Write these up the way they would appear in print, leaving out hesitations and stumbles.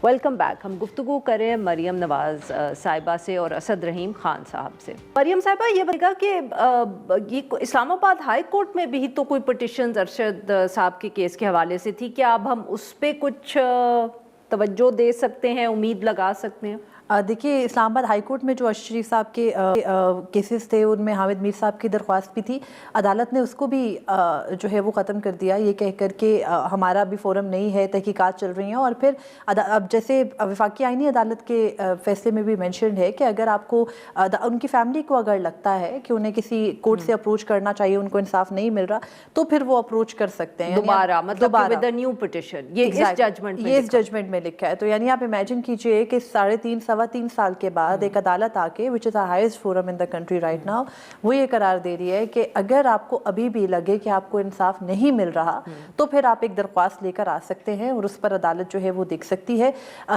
Welcome back. हम गुफ्तगू करें मरियम नवाज़ साहिबा से और असद रहीम खान साहब से। मरियम साहिबा, ये बताएगा कि ये इस्लामाबाद हाई कोर्ट में भी तो कोई पिटिशन अरशद साहब के केस के हवाले से थी, क्या अब हम उस पर कुछ तवज्जो दे सकते हैं, उम्मीद लगा सकते हैं? देखिए, इस्लामाबाद हाई कोर्ट में जो अरशद शरीफ साहब के केसेस थे उनमें हामिद मीर साहब की दरख्वास्त भी थी। अदालत ने उसको भी जो है वो ख़त्म कर दिया, ये कह कर के हमारा अभी फ़ोरम नहीं है, तहकीकात चल रही हैं। और फिर अब जैसे वफाकी आईनी अदालत के फ़ैसले में भी मेंशन है कि अगर आपको उनकी फैमिली को अगर लगता है कि उन्हें किसी कोर्ट से अप्रोच करना चाहिए, उनको इंसाफ नहीं मिल रहा, तो फिर वो अप्रोच कर सकते हैं दोबारा, मतलब विद अ न्यू पिटिशन। ये इस जजमेंट में लिखा है। तो यानी आप इमेजिन कीजिए कि 3.5 साल के बाद एक अदालत आके, which is the highest forum in the country right now, वो ये करार दे रही है कि अगर आपको अभी भी लगे कि आपको इंसाफ नहीं मिल रहा तो फिर आप एक दरख्वास्त लेकर आ सकते हैं और उस पर अदालत जो है वो देख सकती है।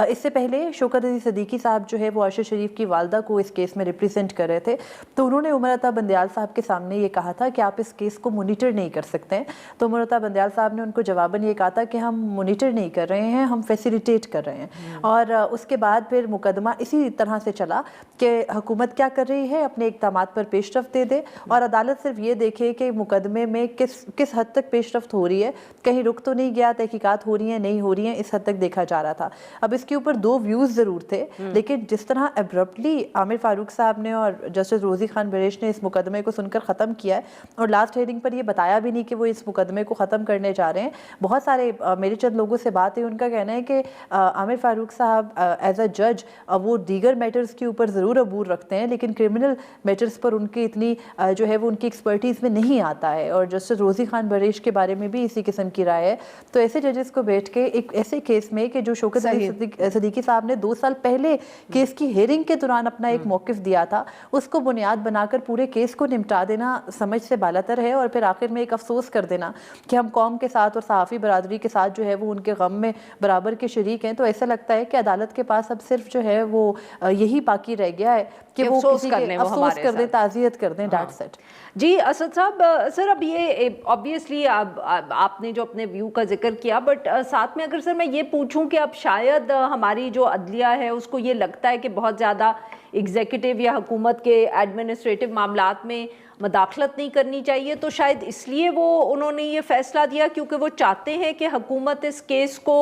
इससे पहले शौकत अली सिद्दीकी साहब जो है वो अरशद शरीफ की वालदा को इस केस में रिप्रेजेंट कर रहे थे, तो उन्होंने उमर अता बंदयाल साहब के सामने ये कहा था कि आप इस केस को मोनिटर नहीं कर सकते हैं। तो उमर अता बंदयाल साहब ने उनको जवाबन ये कहा था कि हम मोनिटर नहीं कर रहे हैं, हम फैसिलिटेट कर रहे हैं। और उसके बाद फिर मुकदमा इसी तरह से चला कि हुकूमत क्या कर रही है, अपने इक़दामात पर पेशरफ्त दे दे और अदालत सिर्फ ये देखे कि मुकदमे में किस हद तक पेशरफ्त हो रही है, कहीं रुक तो नहीं गया, तहकीकात हो रही हैं नहीं हो रही हैं, इस हद तक देखा जा रहा था। अब इसके ऊपर दो व्यूज़ ज़रूर थे, लेकिन जिस तरह एब्रप्टली आमिर फारूक साहब ने और जस्टिस रोज़ी खान बरेश ने इस मुकदमे को सुनकर ख़त्म किया है और लास्ट हियरिंग पर ये बताया भी नहीं कि वो इस मुकदमे को ख़त्म करने जा रहे हैं। बहुत सारे मेरे चंद लोगों से बात है, उनका कहना है कि आमिर फारूक साहब एज अ जज वो दीगर मैटर्स के ऊपर ज़रूर अबूर रखते हैं, लेकिन क्रिमिनल मैटर्स पर उनकी इतनी जो है वो उनकी एक्सपर्टीज़ में नहीं आता है। और जस्टिस रोज़ी खान बरेश के बारे में भी इसी किस्म की राय है। तो ऐसे जजेस को बैठ के एक ऐसे केस में कि जो शौकत अली सिद्दीकी साहब ने 2 साल पहले केस की हेयरिंग के दौरान अपना एक मौक़िफ़ दिया था, उसको बुनियाद बनाकर पूरे केस को निपटा देना समझ से बालातर है। और फिर आखिर में एक अफसोस कर देना कि हम कौम के साथ और सहाफ़ी बरादरी के साथ जो है वो उनके गम में बराबर के शरीक हैं। तो ऐसा लगता है कि अदालत के पास अब सिर्फ जो है वो यही बाकी रह गया है कि वो किसी के अफसोस कर दें, ताज़ियत कर दें, दैट्स इट। जी असद साहब, सर अब ये ऑब्वियसली आपने जो अपने व्यू का जिक्र किया, बट साथ में अगर सर मैं ये पूछूं कि अब शायद हमारी जो अदलिया है उसको ये लगता है कि बहुत ज़्यादा एग्जीक्यूटिव या हुकूमत के एडमिनिस्ट्रेटिव मामलात में मदाखलत नहीं करनी चाहिए, तो शायद इसलिए वो उन्होंने ये फैसला दिया क्योंकि वो चाहते हैं कि हुकूमत इस केस को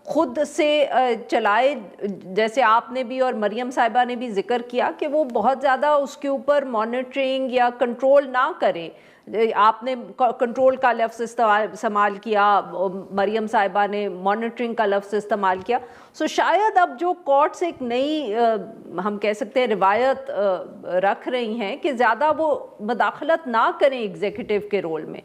खुद से चलाए, जैसे आपने भी और मरियम साहिबा ने भी जिक्र किया कि वो बहुत ज़्यादा उसके ऊपर मॉनिटरिंग या कंट्रोल ना करें। आपने कंट्रोल का लफ्ज़ इस्तेमाल किया, मरियम साहिबा ने मॉनिटरिंग का लफ्ज़ इस्तेमाल किया। सो शायद अब जो कोर्ट्स एक नई हम कह सकते हैं रिवायत रख रही हैं कि ज़्यादा वो मदाखलत ना करें एग्जीक्यूटिव के रोल में।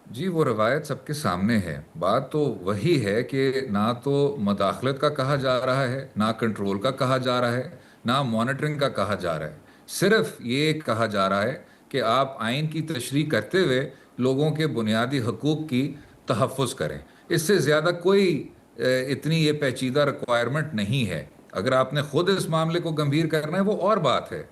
जी, वो रवायत सबके सामने है। बात तो वही है कि ना तो मदाखलत का कहा जा रहा है, ना कंट्रोल का कहा जा रहा है, ना मॉनिटरिंग का कहा जा रहा है। सिर्फ ये कहा जा रहा है कि आप आइन की तशरीह करते हुए लोगों के बुनियादी हकूक़ की तहफ़्फ़ुज़ करें। इससे ज़्यादा कोई इतनी ये पेचीदा रिक्वायरमेंट नहीं है। अगर आपने ख़ुद इस मामले को गंभीर करना है वो और बात है।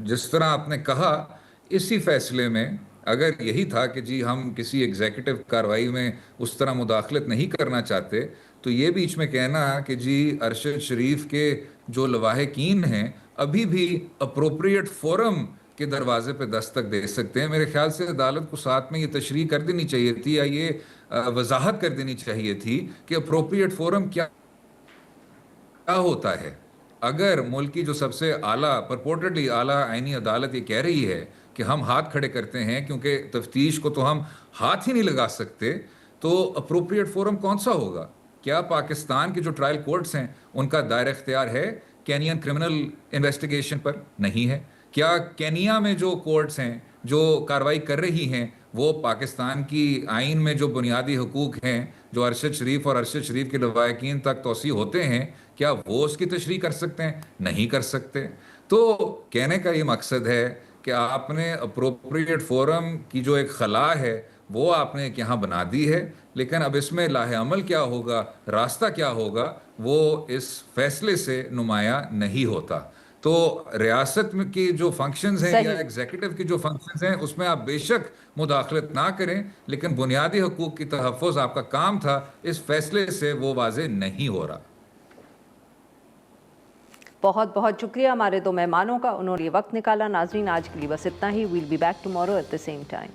जिस तरह आपने कहा, इसी फैसले में अगर यही था कि जी हम किसी एग्जीक्यूटिव कार्रवाई में उस तरह मुदाखलत नहीं करना चाहते, तो ये बीच में कहना कि जी अरशद शरीफ के जो लवाहिकीन हैं अभी भी अप्रोप्रिएट फोरम के दरवाजे पे दस्तक दे सकते हैं। मेरे ख्याल से अदालत को साथ में ये तशरीह कर देनी चाहिए थी या ये वजाहत कर देनी चाहिए थी कि अप्रोप्रिएट फोरम क्या होता है। अगर मुल्क की जो सबसे आला परपोर्टेडली आला आईनी अदालत ये कह रही है कि हम हाथ खड़े करते हैं क्योंकि तफ्तीश को तो हम हाथ ही नहीं लगा सकते, तो अप्रोप्रिएट फोरम कौन सा होगा? क्या पाकिस्तान के जो ट्रायल कोर्ट्स हैं उनका दायरा इख्तियार है केनियन क्रिमिनल इन्वेस्टिगेशन पर? नहीं है। क्या केनिया में जो कोर्ट्स हैं जो कार्रवाई कर रही हैं वो पाकिस्तान की आइन में जो बुनियादी हकूक़ हैं, जो अरशद शरीफ और अरशद शरीफ के लवाहिकीन तक तोसी होते हैं, क्या वो उसकी तशरीह कर सकते हैं? नहीं कर सकते। तो कहने का ये मकसद है कि आपने अप्रोप्रिएट फोरम की जो एक खला है वो आपने यहाँ बना दी है, लेकिन अब इसमें लाहे अमल क्या होगा, रास्ता क्या होगा, वो इस फैसले से नुमाया नहीं होता। تو ریاست میں کی جو فنکشنز ہیں یا صحیح. ایگزیکٹو کی جو فنکشنز ہیں اس میں آپ بے شک مداخلت نہ کریں، لیکن بنیادی حقوق کی تحفظ آپ کا کام تھا، اس فیصلے سے وہ واضح نہیں ہو رہا. بہت بہت شکریہ ہمارے دو مہمانوں کا، انہوں نے یہ وقت نکالا. ناظرین آج کے لیے بس اتنا ہی. We'll be back tomorrow at the same time.